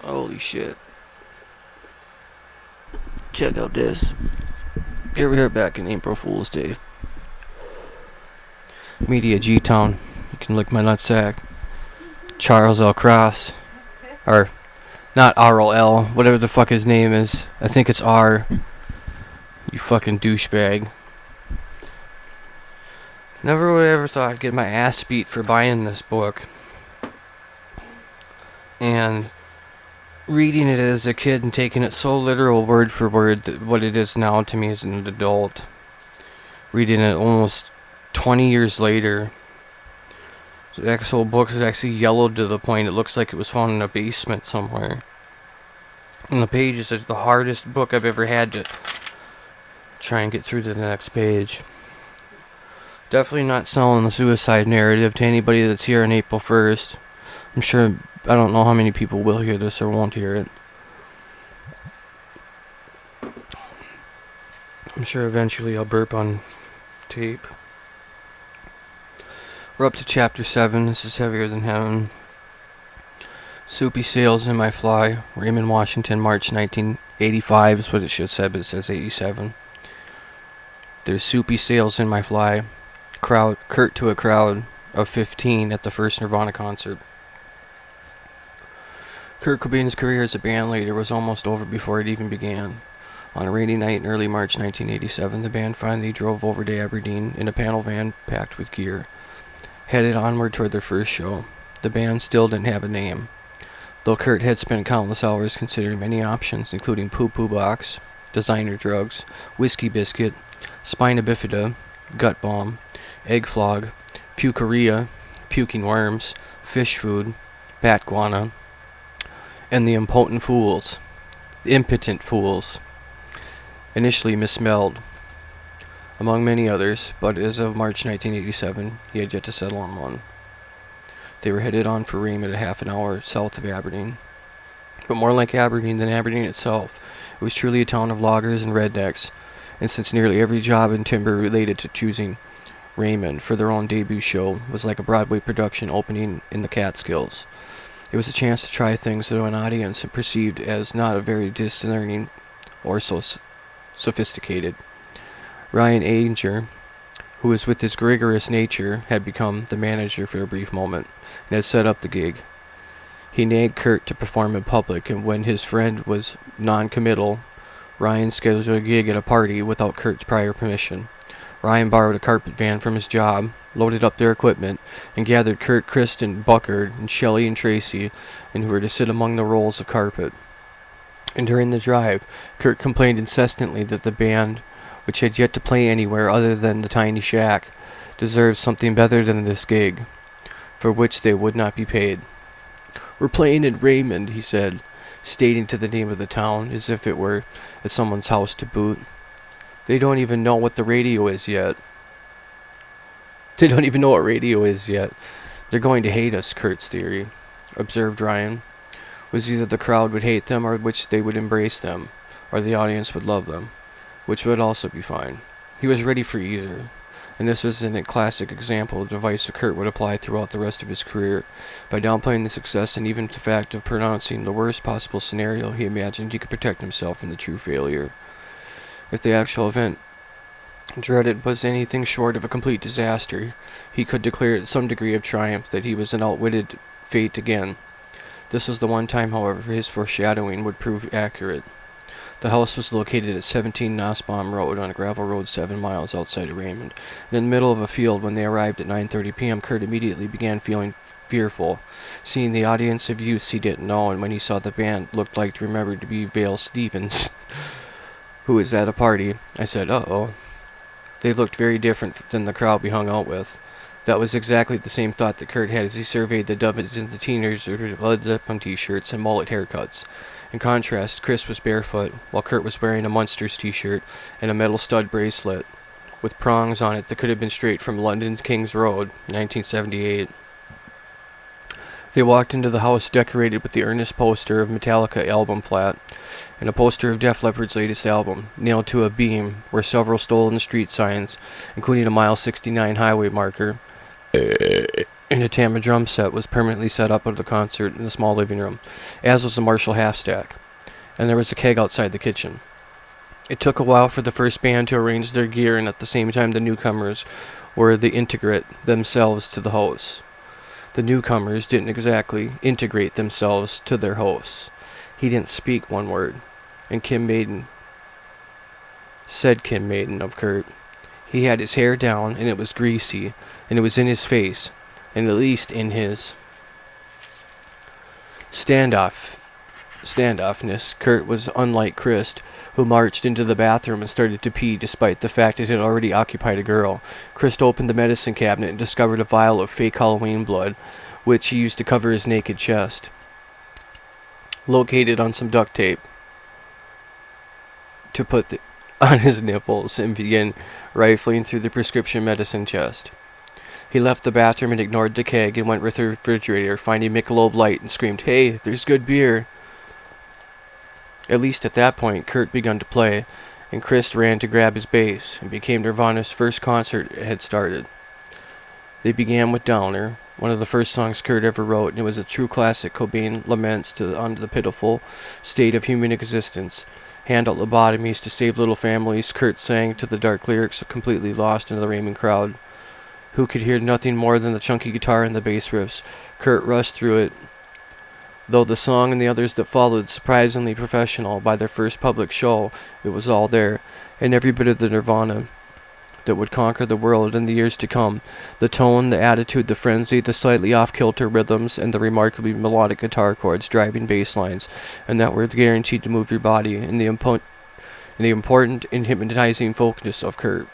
Holy shit. Check out this. Here we are back in April Fool's Day. Media G-Town. You can lick my nutsack. Charles L. Cross. Or, not R-O-L. Whatever the fuck his name is. I think it's R. You fucking douchebag. Never would have ever thought I'd get my ass beat for buying this book. And reading it as a kid and taking it so literal word for word that what it is now to me as an adult. Reading it almost 20 years later. The actual book is actually yellowed to the point it looks like it was found in a basement somewhere. And the pages is the hardest book I've ever had to try and get through to the next page. Definitely not selling the suicide narrative to anybody that's here on April 1st. I'm sure, I don't know how many people will hear this or won't hear it. I'm sure eventually I'll burp on tape. We're up to chapter 7. This is heavier than heaven. Soupy sails in my fly. Raymond, Washington, March 1985 is what it should have said, but it says 87. There's soupy sails in my fly. Kurt to a crowd of 15 at the first Nirvana concert. Kurt Cobain's career as a band leader was almost over before it even began. On a rainy night in early March 1987, the band finally drove over to Aberdeen in a panel van packed with gear, headed onward toward their first show. The band still didn't have a name, though Kurt had spent countless hours considering many options, including Poo Poo Box, designer drugs, whiskey biscuit, spina bifida, gut bomb, egg flog, pukeria, puking worms, fish food, bat guana, and the impotent fools, initially misspelled, among many others, but as of March 1987, he had yet to settle on one. They were headed on for Raymond, a half an hour south of Aberdeen. But more like Aberdeen than Aberdeen itself, it was truly a town of loggers and rednecks, and since nearly every job in timber related to choosing Raymond for their own debut show was like a Broadway production opening in the Catskills. It was a chance to try things that an audience had perceived as not a very discerning or so sophisticated. Ryan Anger, who was with his rigorous nature, had become the manager for a brief moment and had set up the gig. He nagged Kurt to perform in public, and when his friend was non-committal, Ryan scheduled a gig at a party without Kurt's prior permission. Ryan borrowed a carpet van from his job, loaded up their equipment, and gathered Kurt, Kristen, Buckard, and Shelley and Tracy, and who were to sit among the rolls of carpet. And during the drive, Kurt complained incessantly that the band, which had yet to play anywhere other than the tiny shack, deserved something better than this gig, for which they would not be paid. "We're playing in Raymond," he said, stating to the name of the town, as if it were at someone's house to boot. They don't even know what radio is yet. They're going to hate us, Kurt's theory, observed Ryan, was either the crowd would hate them or which they would embrace them, or the audience would love them, which would also be fine. He was ready for either, and this was a classic example of the device that Kurt would apply throughout the rest of his career. By downplaying the success and even the fact of pronouncing the worst possible scenario, he imagined he could protect himself from the true failure. If the actual event dreaded was anything short of a complete disaster, he could declare at some degree of triumph that he was an outwitted fate again. This was the one time, however, his foreshadowing would prove accurate. The house was located at 17 Nussbaum Road on a gravel road 7 miles outside of Raymond. And in the middle of a field when they arrived at 9:30 p.m., Kurt immediately began feeling fearful, seeing the audience of youths he didn't know, and when he saw the band looked like to remember to be Vale Stevens, who was at a party. I said, uh-oh. They looked very different than the crowd we hung out with. That was exactly the same thought that Kurt had as he surveyed the dozens of teenagers with Led Zeppelin t-shirts and mullet haircuts. In contrast, Chris was barefoot, while Kurt was wearing a Munsters t-shirt and a metal stud bracelet with prongs on it that could have been straight from London's King's Road, 1978. They walked into the house decorated with the earnest poster of Metallica album flat and a poster of Def Leppard's latest album, nailed to a beam were several stolen street signs, including a mile 69 highway marker, and a Tama drum set was permanently set up at the concert in the small living room, as was a Marshall half-stack, and there was a keg outside the kitchen. It took a while for the first band to arrange their gear, and at the same time the newcomers were the integrate themselves to the hosts. The newcomers didn't exactly integrate themselves to their hosts. He didn't speak one word, and Kim Maiden of Kurt. He had his hair down, and it was greasy, and it was in his face, and at least in his standoffness. Kurt was unlike Chris, who marched into the bathroom and started to pee despite the fact it had already occupied a girl. Chris opened the medicine cabinet and discovered a vial of fake Halloween blood, which he used to cover his naked chest, located on some duct tape to put on his nipples, and began rifling through the prescription medicine chest. He left the bathroom and ignored the keg and went to the refrigerator, finding Michelob Light, and screamed, "Hey, there's good beer!" At least at that point, Kurt begun to play, and Chris ran to grab his bass, and became Nirvana's first concert had started. They began with Downer, one of the first songs Kurt ever wrote, and it was a true classic. Cobain laments on the pitiful state of human existence. Hand out lobotomies to save little families. Kurt sang to the dark lyrics, completely lost in the raving crowd, who could hear nothing more than the chunky guitar and the bass riffs. Kurt rushed through it, though the song and the others that followed, surprisingly professional. By their first public show, it was all there, and every bit of the Nirvana that would conquer the world in the years to come. The tone, the attitude, the frenzy, the slightly off-kilter rhythms, and the remarkably melodic guitar chords driving bass lines, and that were guaranteed to move your body, and the important and hypnotizing folkness of Kurt.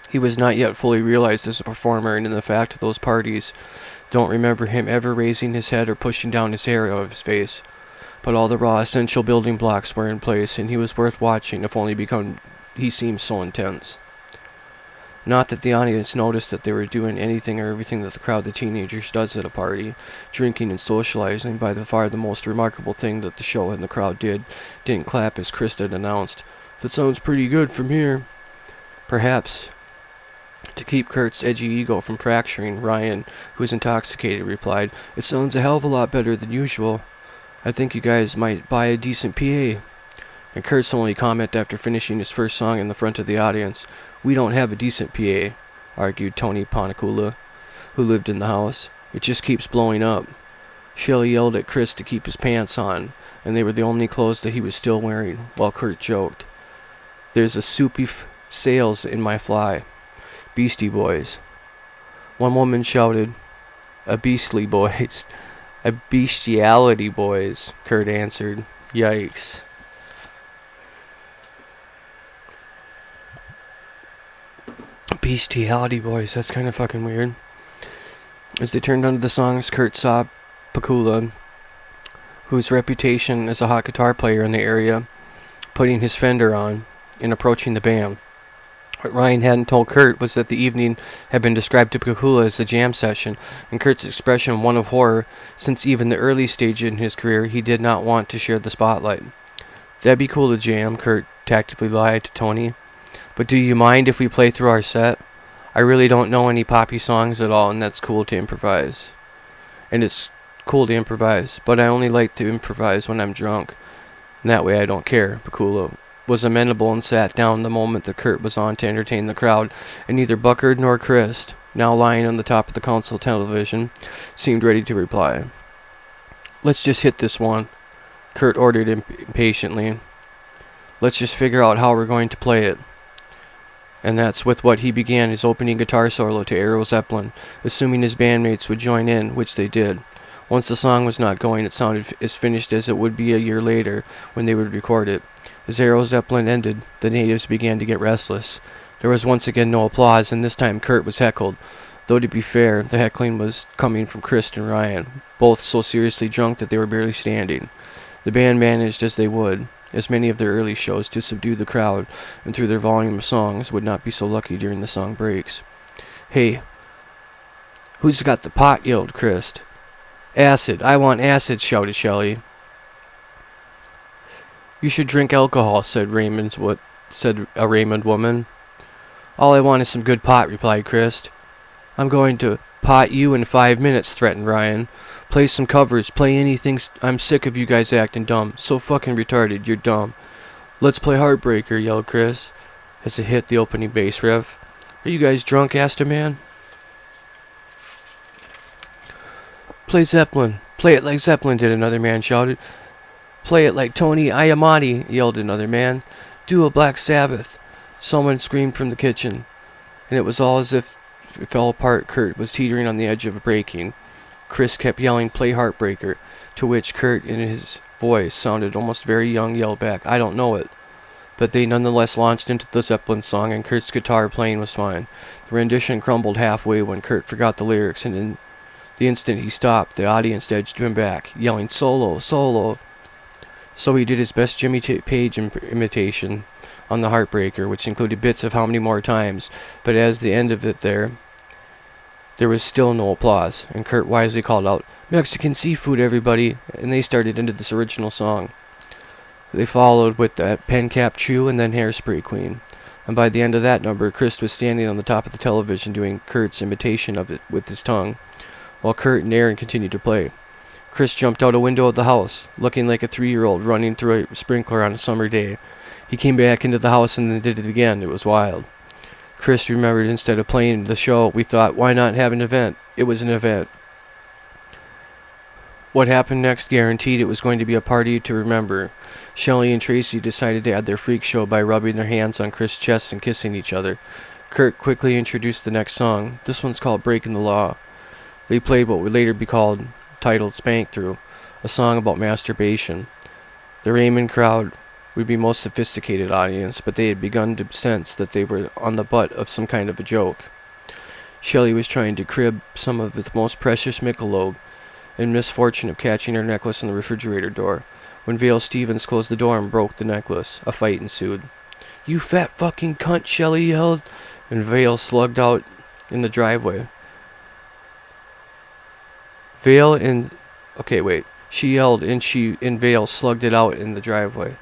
He was not yet fully realized as a performer, and in the fact of those parties don't remember him ever raising his head or pushing down his hair out of his face. But all the raw essential building blocks were in place, and he was worth watching, if only because he seemed so intense. Not that the audience noticed that they were doing anything or everything that the crowd, the teenagers, does at a party. Drinking and socializing, by far the most remarkable thing that the show and the crowd didn't clap as Chris had announced. "That sounds pretty good from here." Perhaps to keep Kurt's edgy ego from fracturing, Ryan, who was intoxicated, replied, "It sounds a hell of a lot better than usual. I think you guys might buy a decent PA." And Kurt's only comment after finishing his first song in the front of the audience, "We don't have a decent PA," argued Tony Ponacula, who lived in the house. "It just keeps blowing up." Shelley yelled at Chris to keep his pants on, and they were the only clothes that he was still wearing, while Kurt joked, "There's a soupy sails in my fly. Beastie Boys." One woman shouted, "A beastly boys." "A bestiality boys," Kurt answered. Yikes. Bestiality boys, that's kind of fucking weird. As they turned onto the songs, Kurt saw Pakula, whose reputation as a hot guitar player in the area, putting his Fender on and approaching the band. What Ryan hadn't told Kurt was that the evening had been described to Pakula as a jam session, and Kurt's expression one of horror, since even the early stage in his career he did not want to share the spotlight. "That'd be cool to jam," Kurt tactfully lied to Tony. "But do you mind if we play through our set? I really don't know any poppy songs at all, and that's cool to improvise." "And it's cool to improvise, but I only like to improvise when I'm drunk, and that way I don't care." Pakula was amenable and sat down the moment that Kurt was on to entertain the crowd, and neither Buckard nor Chris, now lying on the top of the console television, seemed ready to reply. "Let's just hit this one," Kurt ordered impatiently. "Let's just figure out how we're going to play it." And that's with what he began his opening guitar solo to Aero Zeppelin, assuming his bandmates would join in, which they did. Once the song was not going, it sounded as finished as it would be a year later when they would record it. As Aero Zeppelin ended, the natives began to get restless. There was once again no applause, and this time Kurt was heckled, though to be fair, the heckling was coming from Chris and Ryan, both so seriously drunk that they were barely standing. The band managed as they would, as many of their early shows, to subdue the crowd, and through their volume of songs would not be so lucky during the song breaks. "Hey, who's got the pot?" yelled Chris. "Acid, I want acid," shouted Shelley. "You should drink alcohol," said a Raymond woman. "All I want is some good pot," replied Chris. "I'm going to pot you in 5 minutes, threatened Ryan. Play some covers. Play anything. I'm sick of you guys acting dumb. So fucking retarded. You're dumb. Let's play Heartbreaker, yelled Chris as it hit the opening bass riff. Are you guys drunk? Asked a man. Play Zeppelin. Play it like Zeppelin did, another man shouted. Play it like Tony Iommi, yelled another man. Do a Black Sabbath. Someone screamed from the kitchen, and it was all as if it fell apart. Kurt was teetering on the edge of breaking. Chris kept yelling, play Heartbreaker, to which Kurt, in his voice, sounded almost very young, yelled back, I don't know it. But they nonetheless launched into the Zeppelin song, and Kurt's guitar playing was fine. The rendition crumbled halfway when Kurt forgot the lyrics, and in the instant he stopped, the audience edged him back, yelling, solo, solo. So he did his best Jimmy Page imitation on the Heartbreaker, which included bits of How Many More Times, but as the end of it there was still no applause, and Kurt wisely called out, Mexican seafood, everybody, and they started into this original song. They followed with that Pen Cap Chew and then Hairspray Queen, and by the end of that number, Chris was standing on the top of the television doing Kurt's imitation of it with his tongue, while Kurt and Aaron continued to play. Chris jumped out a window of the house, looking like a 3-year-old running through a sprinkler on a summer day. He came back into the house and then did it again. It was wild. Chris remembered, instead of playing the show, we thought, why not have an event? It was an event. What happened next guaranteed it was going to be a party to remember. Shelley and Tracy decided to add their freak show by rubbing their hands on Chris' chest and kissing each other. Kurt quickly introduced the next song. This one's called Breaking the Law. They played what would later be titled Spank Through, a song about masturbation. The Raymond crowd would be most sophisticated audience, but they had begun to sense that they were on the butt of some kind of a joke. Shelley was trying to crib some of the most precious Michelob, in misfortune of catching her necklace in the refrigerator door. When Vale Stevens closed the door and broke the necklace, a fight ensued. You fat fucking cunt, Shelley yelled, and Vale slugged out in the driveway. She yelled and Vale slugged it out in the driveway.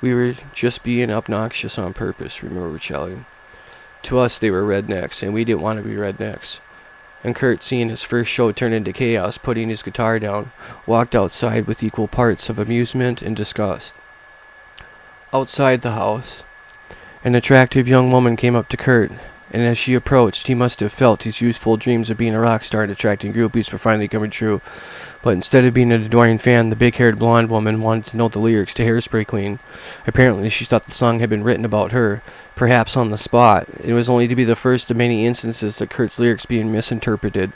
We were just being obnoxious on purpose, remembered Shelley. To us, they were rednecks, and we didn't want to be rednecks. And Kurt, seeing his first show turn into chaos, putting his guitar down, walked outside with equal parts of amusement and disgust. Outside the house, an attractive young woman came up to Kurt, and as she approached, he must have felt his youthful dreams of being a rock star and attracting groupies were finally coming true. But instead of being an adoring fan, the big-haired blonde woman wanted to know the lyrics to Hairspray Queen. Apparently, she thought the song had been written about her, perhaps on the spot. It was only to be the first of many instances that Kurt's lyrics being misinterpreted.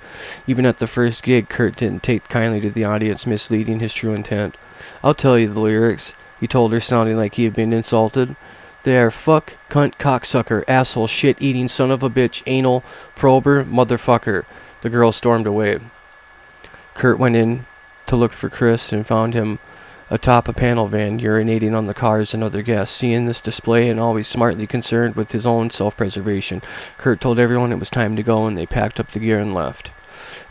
Even at the first gig, Kurt didn't take kindly to the audience misleading his true intent. I'll tell you the lyrics, he told her, sounding like he had been insulted. They are fuck, cunt, cocksucker, asshole, shit-eating, son of a bitch, anal, prober, motherfucker. The girl stormed away. Kurt went in to look for Chris and found him atop a panel van, urinating on the cars and other guests. Seeing this display and always smartly concerned with his own self-preservation, Kurt told everyone it was time to go, and they packed up the gear and left,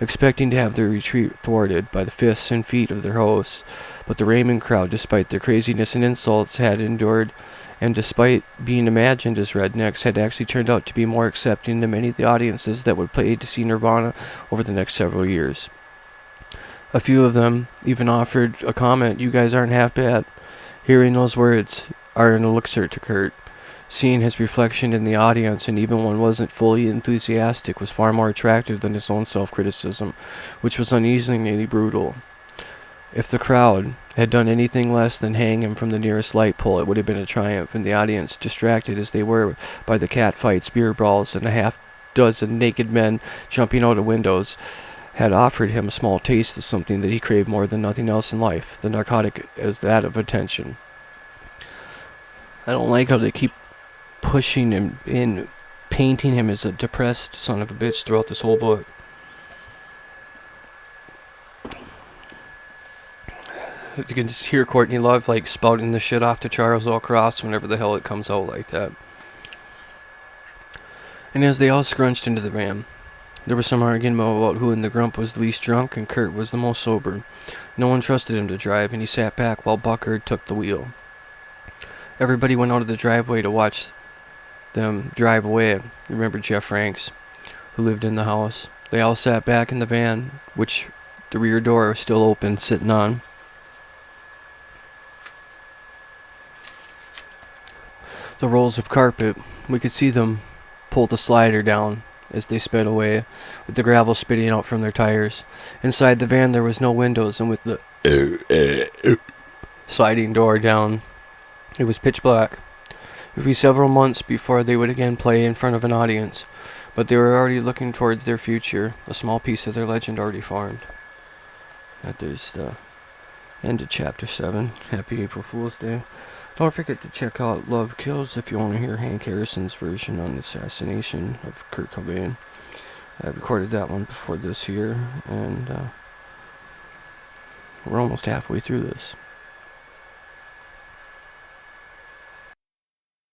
expecting to have their retreat thwarted by the fists and feet of their hosts. But the Raymond crowd, despite their craziness and insults, had endured, and despite being imagined as rednecks, had actually turned out to be more accepting than many of the audiences that would pay to see Nirvana over the next several years. A few of them even offered a comment, you guys aren't half bad. Hearing those words are an elixir to Kurt. Seeing his reflection in the audience, and even one wasn't fully enthusiastic, was far more attractive than his own self-criticism, which was uneasily brutal. If the crowd had done anything less than hang him from the nearest light pole, it would have been a triumph, and the audience, distracted as they were by the cat fights, beer brawls, and a half-dozen naked men jumping out of windows, had offered him a small taste of something that he craved more than nothing else in life, the narcotic as that of attention. I don't like how they keep pushing him in, painting him as a depressed son of a bitch throughout this whole book. You can just hear Courtney Love like spouting the shit off to Charles L. Cross whenever the hell it comes out like that. And as they all scrunched into the van, there was some argument about who in the grump was the least drunk, and Kurt was the most sober. No one trusted him to drive, and he sat back while Buckard took the wheel. Everybody went out of the driveway to watch them drive away. Remember Jeff Franks, who lived in the house? They all sat back in the van, which the rear door was still open, sitting on. The rolls of carpet. We could see them pull the slider down as they sped away, with the gravel spitting out from their tires. Inside the van there was no windows, and with the sliding door down, it was pitch black. It would be several months before they would again play in front of an audience, but they were already looking towards their future, a small piece of their legend already formed. That is the end of Chapter 7. Happy April Fool's Day. Don't forget to check out Love Kills if you want to hear Hank Harrison's version on the assassination of Kurt Cobain. I recorded that one before this here, and we're almost halfway through this.